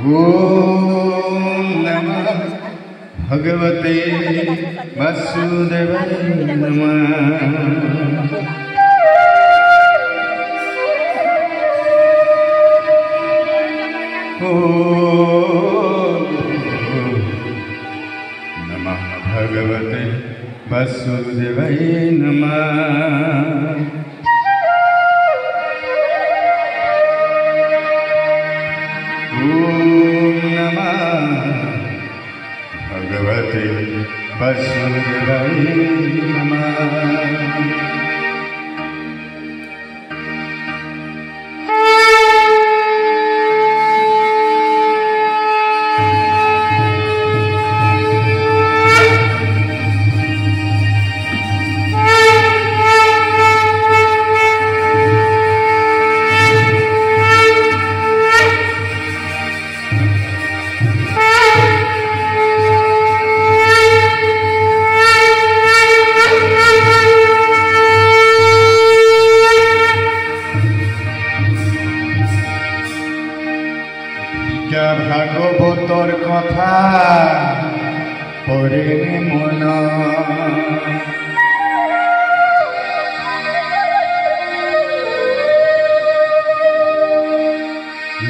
ओम नमः भगवते वासुदेवाय नमः। नमः भगवते वासुदेवाय नमः। भगवते वासुदेवाय नमः। ভাগবতৰ কথা পৰে মন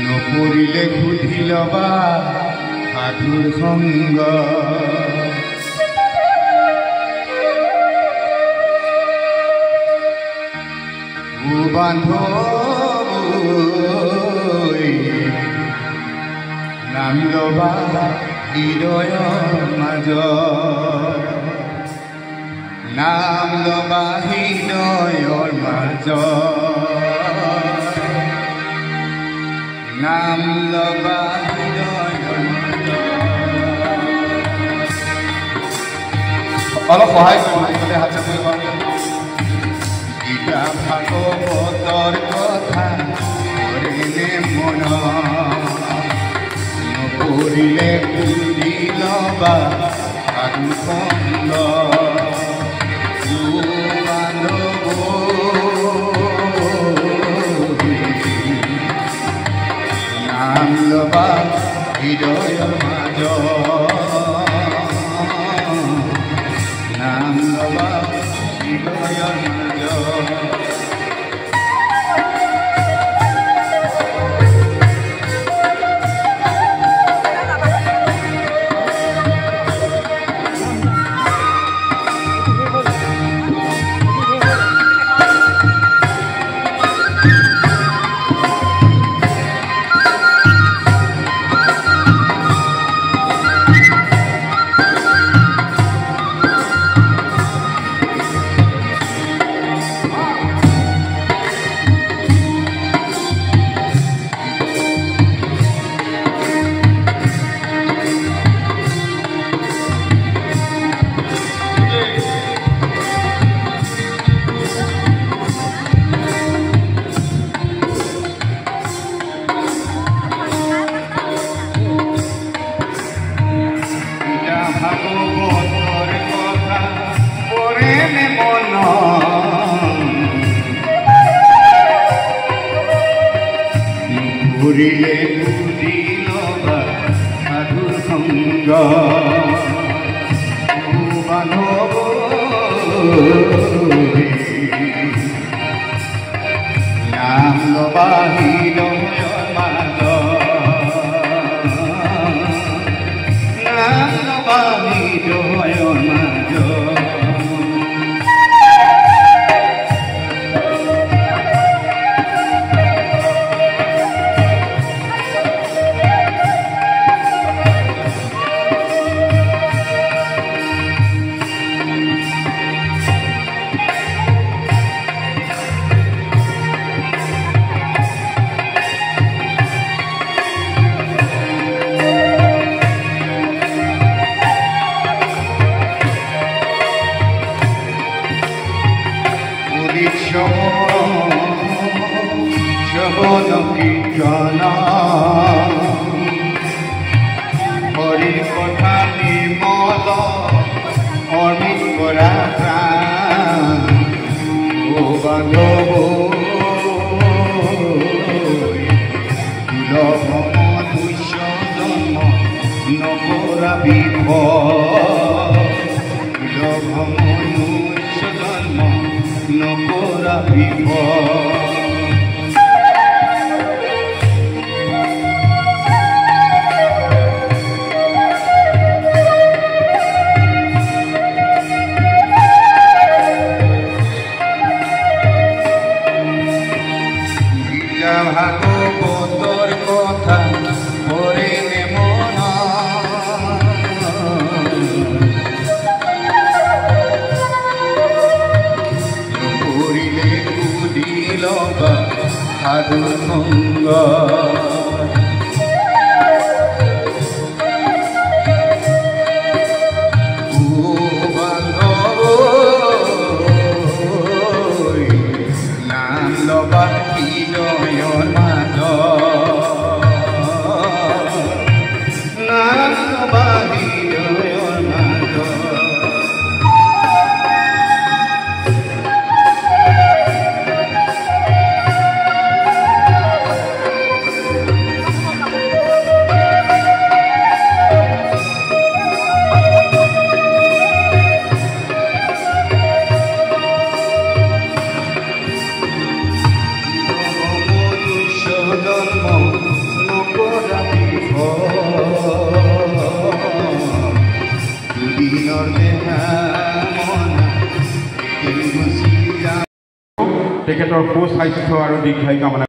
নপৰিলে সুধি লবা সাধুৰ সংগ নাম লবা হৃদয়ৰ মাজত নাম লবা হৃদয়ৰ মাজত নাম লবা হৃদয়ৰ মাজত অলপ সহায় কৰিলে হাত চাপৰি গীতা ভাগৱতৰ কথা কৰিলে মন নপৰিলে সুধি লবা সাধু সংগ নাম লবা হৃদয়ৰ মাজত নাম লবা হৃদয়ৰ মাজত ঘূৰিলে ঘূৰি লবা সাধু সংগ বান্ধৱ নাম লবা হৃদয়ৰ মাজত নাম লবা হৃদয়ৰ মাজত শ্ৰবণ কীৰ্তন হৰি কথা নিৰ্মল অৰ্পিত কৰা প্ৰাণ ও বান্ধব দুলভ মনুষ্য দিব ভাগৱতৰ কথা পৰে নে মন নকৰিলে কুদি লগা সাধু সংগ নাম লবা হৃদয়ৰ মাজত নাম লবা হৃদয়ৰ মাজত তেখেতৰ সুস্বাস্থ্য আৰু দীৰ্ঘায়ু কামনা